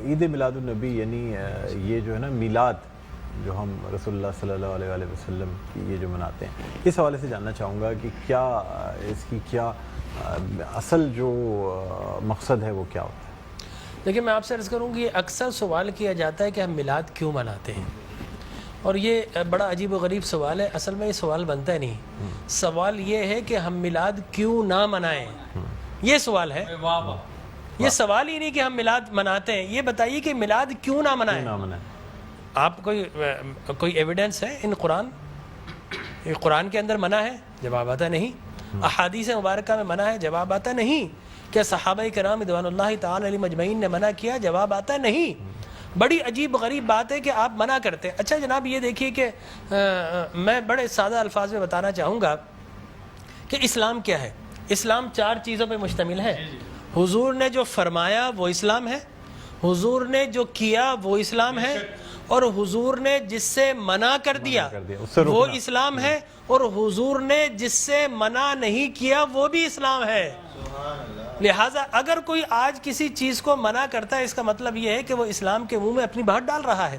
عید میلاد النبی یعنی یہ جو ہے نا میلاد جو ہم رسول اللہ صلی اللہ علیہ وآلہ وسلم کی یہ جو مناتے ہیں، اس حوالے سے جاننا چاہوں گا کہ کیا اس کی کیا اصل جو مقصد ہے وہ کیا ہوتا ہے؟ دیکھیں میں آپ سے عرض کروں کہ اکثر سوال کیا جاتا ہے کہ ہم میلاد کیوں مناتے ہیں، اور یہ بڑا عجیب و غریب سوال ہے. اصل میں یہ سوال بنتا ہے نہیں. سوال یہ ہے کہ ہم میلاد کیوں نہ منائیں، یہ سوال ہے. یہ سوال ہی نہیں کہ ہم میلاد مناتے ہیں، یہ بتائیے کہ میلاد کیوں نہ منائیں. آپ کوئی ایویڈنس ہے ان قرآن کے اندر منع ہے؟ جواب آتا نہیں. احادیث مبارکہ میں منع ہے؟ جواب آتا نہیں. کیا صحابہ کرام رضوان اللہ تعالی علیہم اجمعین نے منع کیا؟ جواب آتا نہیں. بڑی عجیب غریب بات ہے کہ آپ منع کرتے ہیں. اچھا جناب یہ دیکھیے کہ میں بڑے سادہ الفاظ میں بتانا چاہوں گا کہ اسلام کیا ہے. اسلام 4 چیزوں پہ مشتمل ہے. حضور نے جو فرمایا وہ اسلام ہے، حضور نے جو کیا وہ اسلام ہے، اور حضور نے جس سے منع کر دیا وہ اسلام ہے، اور حضور نے جس سے منع نہیں کیا وہ بھی اسلام ہے. لہٰذا اگر کوئی آج کسی چیز کو منع کرتا ہے، اس کا مطلب یہ ہے کہ وہ اسلام کے منہ میں اپنی بات ڈال رہا ہے.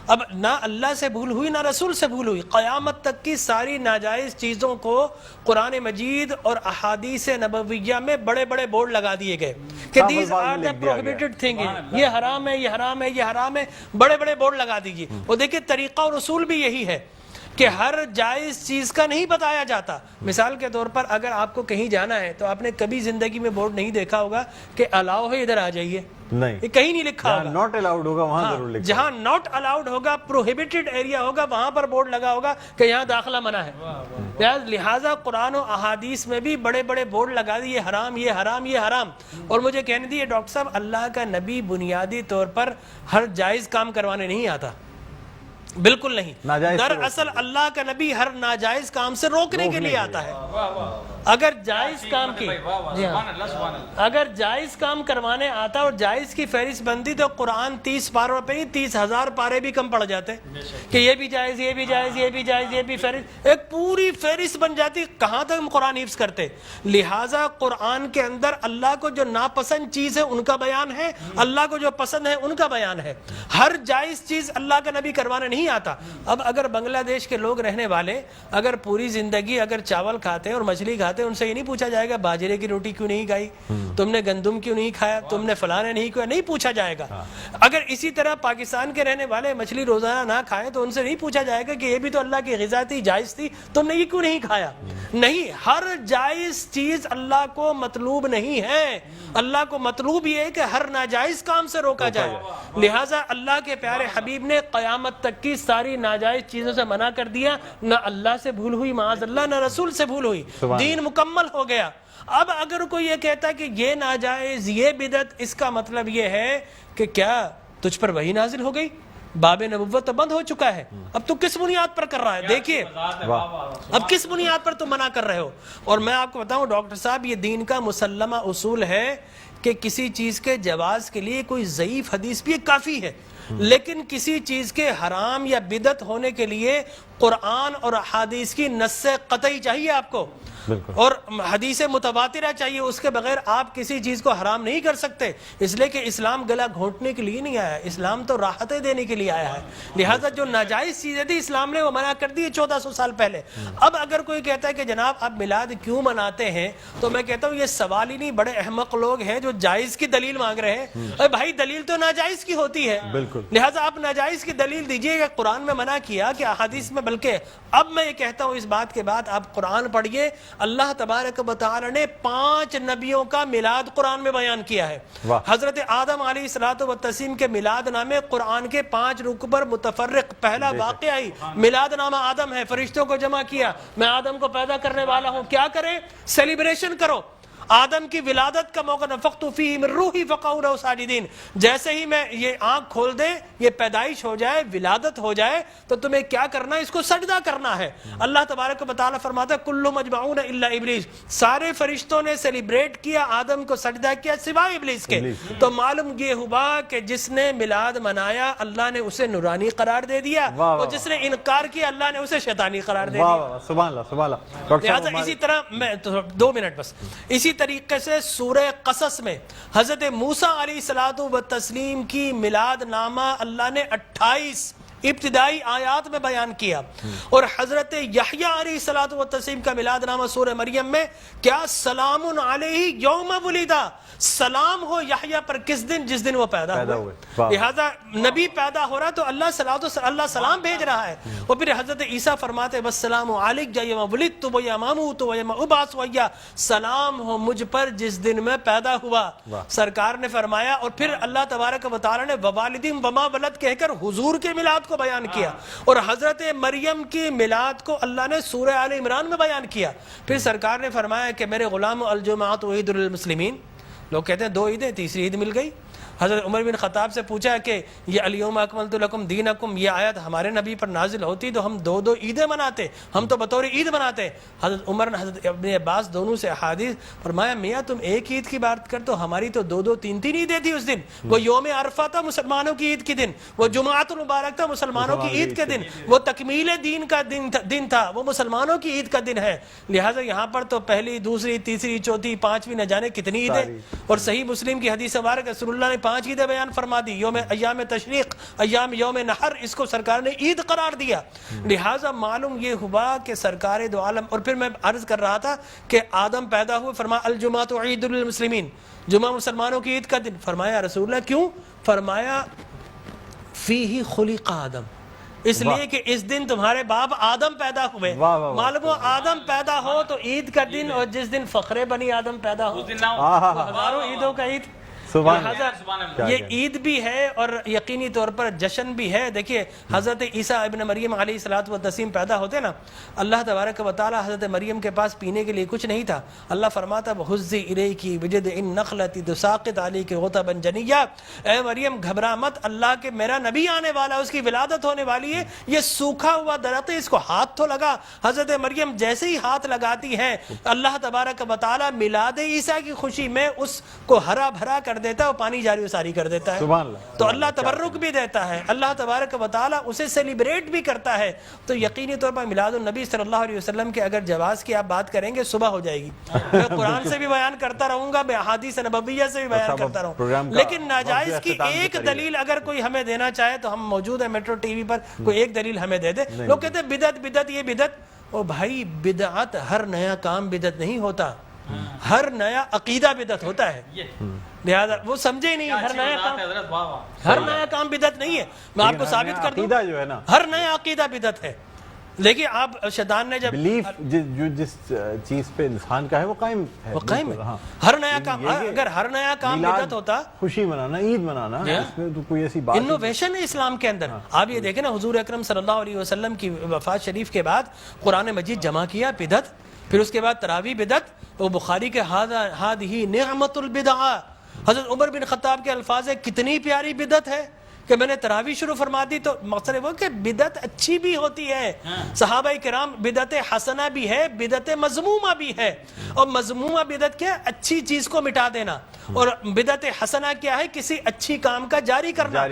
اب نہ اللہ سے بھول ہوئی نہ رسول سے بھول ہوئی. قیامت تک کی ساری ناجائز چیزوں کو قرآن مجید اور احادیث نبویہ میں بڑے بڑے بورڈ لگا دیے گئے کہ these are the prohibited thing, یہ حرام ہے، یہ حرام ہے، یہ حرام ہے. بڑے بڑے بورڈ لگا دیجیے. وہ دیکھیں طریقہ اور اصول بھی یہی ہے کہ ہر جائز چیز کا نہیں بتایا جاتا. مثال کے طور پر اگر آپ کو کہیں جانا ہے تو آپ نے کبھی زندگی میں بورڈ نہیں دیکھا ہوگا کہ الاؤ ہے ادھر آ جائیے، نہیں، یہ کہیں نہیں لکھا ہوگا. ناٹ الاؤڈ ہوگا وہاں ضرور لکھا، جہاں ناٹ الاؤڈ ہوگا، پروہیبٹڈ ایریا ہوگا، وہاں پر بورڈ لگا ہوگا کہ یہاں داخلہ منع ہے. لہٰذا قرآن و احادیث میں بھی بڑے بڑے بورڈ لگا دیے، یہ حرام، یہ حرام، یہ حرام. اور مجھے کہنے دیے ڈاکٹر صاحب، اللہ کا نبی بنیادی طور پر ہر جائز کام کروانے نہیں آتا. بالکل نہیں. دراصل اللہ کا نبی ہر ناجائز کام سے روکنے کے لیے آتا ہے. اگر جائز کام کی اگر جائز کام کروانے آتا اور جائز کی فہرست بنتی تو قرآن 30 پاروں پہ نہیں 30,000 پارے بھی کم پڑ جاتے کہ یہ بھی جائز، یہ بھی جائز، یہ بھی جائز، یہ بھی فہرست، ایک پوری فہرست بن جاتی. کہاں تک ہم قرآن حفظ کرتے؟ لہٰذا قرآن کے اندر اللہ کو جو ناپسند چیز ہے ان کا بیان ہے، اللہ کو جو پسند ہے ان کا بیان ہے. ہر جائز چیز اللہ کا نبی کروانے نہیں آتا. اب اگر بنگلہ دیش کے لوگ رہنے والے اگر پوری زندگی اگر چاول کھاتے ہیں اور مچھلی کھاتے ہیں، ان سے یہ نہیں پوچھا جائے گا باجرے کی روٹی کیوں نہیں کھائی، تم نے گندم کیوں نہیں کھایا، تم نے فلانے نہیں کیا، نہیں پوچھا جائے گا. اگر اسی طرح پاکستان کے رہنے والے مچھلی روزانہ نہ کھائیں تو ان سے نہیں پوچھا جائے گا کہ یہ بھی تو اللہ کی غذا تھی، جائز تھی، تم نے یہ کیوں نہیں کھایا. نہیں، ہر جائز چیز اللہ کو مطلوب نہیں ہے. اللہ کو مطلوب یہ ہے کہ ہر ناجائز کام سے روکا جائے. لہٰذا اللہ کے پیارے حبیب نے قیامت تک کی ساری ناجائز چیزوں سے منع کر دیا. نہ اللہ سے بھول ہوئی معاذ اللہ، نہ رسول سے بھول ہوئی. دین مکمل ہو گیا. اب اگر کوئی یہ کہتا ہے کہ یہ ناجائز، یہ بدعت، اس کا مطلب یہ ہے کہ کیا تجھ پر وحی نازل ہو گئی؟ باب نبوت تو بند ہو چکا ہے، اب تو کس بنیاد پر کر رہا ہے؟ دیکھیے اب کس بنیاد پر تم منع کر رہے ہو. اور میں آپ کو بتاؤں ڈاکٹر صاحب، یہ دین کا مسلمہ اصول ہے کہ کسی چیز کے جواز کے لیے کوئی ضعیف حدیث بھی کافی ہے، لیکن کسی چیز کے حرام یا بدعت ہونے کے لیے قرآن اور احادیث کی نص قطعی چاہیے آپ کو، اور حدیث متواترہ چاہیے. اس کے بغیر آپ کسی چیز کو حرام نہیں کر سکتے، اس لیے کہ اسلام گلا گھونٹنے کے لیے نہیں آیا، اسلام تو راحتیں دینے کے لیے آیا ہے. لہٰذا جو ناجائز چیزیں تھی اسلام نے وہ منع کر دی 1400 سال پہلے. اب اگر کوئی کہتا ہے کہ جناب آپ میلاد کیوں مناتے ہیں، تو میں کہتا ہوں یہ سوال ہی نہیں. بڑے احمق لوگ ہیں جو جائز کی دلیل مانگ رہے ہیں. ارے بھائی دلیل تو ناجائز کی ہوتی ہے، لہٰذا آپ ناجائز کی دلیل دیجئے کہ قرآن میں منع کیا کہ احادیث میں. بلکہ اب میں یہ کہتا ہوں اس بات کے بعد آپ قرآن پڑھیے. اللہ تبارک و تعالی نے 5 نبیوں کا میلاد قرآن میں بیان کیا ہے. حضرت آدم علیہ الصلوۃ والتسلیم کے میلاد نامے قرآن کے 5 رکوع پر متفرق. پہلا واقعہ ہی میلاد نامہ آدم ہے. فرشتوں کو جمع کیا، میں آدم کو پیدا کرنے والا ہوں. کیا کریں؟ سیلیبریشن کرو. آدم کی ولادت کا موقع، نفخت فیہ من روحی فقعوا لہ ساجدین. جیسے ہی میں یہ آنکھ کھول دے، یہ پیدائش ہو جائے، ولادت ہو جائے، تو تمہیں کیا کرنا ہے؟ اس کو سجدہ کرنا ہے. اللہ تبارک و تعالیٰ فرماتا ہے کل مجمعون الا ابلیس. سارے فرشتوں نے سیلیبریٹ کیا، آدم کو سجدہ کیا سوائے ابلیس کے. تو معلوم یہ ہوا کہ جس نے میلاد منایا اللہ نے اسے نورانی قرار دے دیا، اور جس نے انکار کیا اللہ نے اسے شیطانی قرار دے دیا. سبحان اللہ، سبحان اللہ. لہٰذا اسی طرح میں 2 منٹ بس، اسی طریقے سے سورہ قصص میں حضرت موسیٰ علیہ الصلوۃ والتسلیم کی میلاد نامہ اللہ نے 28 ابتدائی آیات میں بیان کیا، اور حضرت یحییٰ علیہ الصلوۃ والتسلیم کا میلاد نامہ سورہ مریم میں کیا سلام علیہ یوم ولدا، سلام ہو یحییٰ پر کس دن؟ جس دن وہ پیدا ہوئے۔ لہذا نبی پیدا ہو رہا تو اللہ سلام بھیج رہا ہے، اور پھر حضرت عیسیٰ فرماتے والسلام علیک یوم ولدت و یوم اموت و یوم ابعث حیٰ، سلام ہو مجھ پر جس دن میں پیدا ہوا۔ سرکار نے فرمایا، اور پھر اللہ تبارک و تعالی نے ووالدین وما ولد کہہ کر حضور کے میلاد کو بیان کیا، اور حضرت مریم کی میلاد کو اللہ نے سورہ آل عمران میں بیان کیا۔ پھر سرکار نے فرمایا کہ میرے غلام الجمعۃ عید للمسلمین، لوگ کہتے ہیں 2 عیدیں، تیسری عید مل گئی۔ حضرت عمر بن خطاب سے پوچھا کہ یہ الیوم اکملت لکم دینکم، یہ آیت ہمارے نبی پر نازل ہوتی تو ہم 2 عیدیں مناتے، ہم تو بطور عید مناتے۔ حضرت عمر نے حضرت ابن عباس دونوں سے احادیث فرمایا، میاں تم ایک عید کی بات کر تو ہماری تو 2 3 عیدیں تھی اس دن۔ وہ یوم عرفہ تھا مسلمانوں کی عید کے دن، وہ جمعۃ المبارک تھا مسلمانوں کی عید کے دن، وہ تکمیل دین کا دن تھا، وہ مسلمانوں کی عید کا دن ہے۔ لہٰذا یہاں پر تو پہلی، دوسری، تیسری، چوتھی، 5ویں نہ جانے کتنی عیدیں، اور صحیح مسلم کی حدیث مبارک رسول اللہ نے 5 عیدیں بیان فرما دی، ایام تشریق، یوم نحر، اس کو سرکار نے عید قرار دیا۔ لہٰذا معلوم یہ ہوا کہ سرکار دو عالم، اور پھر میں عرض کر رہا تھا کہ آدم پیدا ہوئے، فرمایا الجمعۃ عید للمسلمین، جمعہ مسلمانوں کی عید کا دن۔ فرمایا رسول اللہ کیوں؟ فرمایا فیہ خلق آدم، اس لیے کہ اس دن تمہارے باپ آدم پیدا ہوئے۔ معلوم ہو آدم پیدا ہو تو عید کا دن، اور جس دن فخر بنی آدم پیدا ہو ہزاروں عیدوں کا عید۔ یہ عید بھی ہے اور یقینی طور پر جشن بھی ہے۔ دیکھیے حضرت عیسیٰ ابن مریم علیہ الصلوۃ والتسلیم پیدا ہوتے نا، اللہ تبارک و تعالی حضرت مریم کے پاس پینے کے لیے کچھ نہیں تھا، اللہ فرماتا وَحُزِّ إِلَيْكِ بِجِذْعِ النَّخْلَةِ تُسَاقِطْ عَلَيْكِ رُطَبًا جَنِيًّا، اے مریم گھبرا مت، اللہ کے میرا نبی آنے والا ہے، اس کی ولادت ہونے والی ہے، یہ سوکھا ہوا درخت ہے، اس کو ہاتھ تو لگا۔ حضرت مریم جیسے ہی ہاتھ لگاتی ہے، اللہ تبارک و تعالی میلاد عیسیٰ کی خوشی میں اس کو ہرا بھرا کر دیتا ہے، اور پانی جاری و ساری کر دیتا ہے۔ تو اللہ تبرک بھی دیتا ہے، اللہ تبارک و تعالی اسے سیلیبریٹ بھی کرتا ہے۔ تو یقینی طور پر میلاد النبی صلی اللہ علیہ وسلم کے اگر جواز کی آپ بات کریں گے صبح ہو جائے گی، میں قرآن سے بھی بیان کرتا رہوں گا، میں احادیث نبویہ سے بھی بیان کرتا رہوں، لیکن ناجائز کی ایک دلیل اگر کوئی ہمیں دینا چاہے تو ہم موجود ہیں میٹرو ٹی وی پر، کوئی ایک دلیل ہمیں دے دے۔ لوگ کہتے ہیں بدعت بدعت، یہ بدعت، او بھائی بدعت ہر نیا کام بدعت نہیں ہوتا، ہر نیا عقیدہ بدعت ہوتا ہے۔ لہذا وہ سمجھے نہیں، ہر نیا کام بدعت نہیں ہے۔ میں آپ کو ثابت کر دوں، جو ہے نا ہر نیا عقیدہ بدعت ہے۔ لیکن آپ شیطان نے جب بلیف جو جس چیز پہ انسان کا ہے وہ قائم ہے، وہ قائم ہے۔ ہر نیا کام، اگر ہر نیا کام بدعت ہوتا، خوشی منانا، عید منانا، اس میں تو کوئی ایسی بات انوویشن ہے اسلام کے اندر۔ آپ یہ دیکھیں نا، حضور اکرم صلی اللہ علیہ وسلم کی وفات شریف کے بعد قرآن مجید جمع کیا، بدعت، پھر اس کے بعد تراویح بدعت، وہ بخاری کے ہذہ نعمت البدع، حضرت عمر بن خطاب کے الفاظ ہے کتنی پیاری بدعت ہے کہ میں نے تراویح شروع فرما دی۔ تو مقصد وہ کہ بدعت اچھی بھی ہوتی ہے، صحابہ کرام، بدعت حسنہ بھی ہے، بدعت مذمومہ بھی ہے، اور مذمومہ بدعت کیا ہے؟ اچھی چیز کو مٹا دینا، اور بدعت حسنہ کیا ہے؟ کسی اچھی کام کا جاری کرنا۔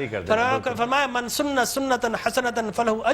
فرمایا من سن سنتا حسنۃ فلہ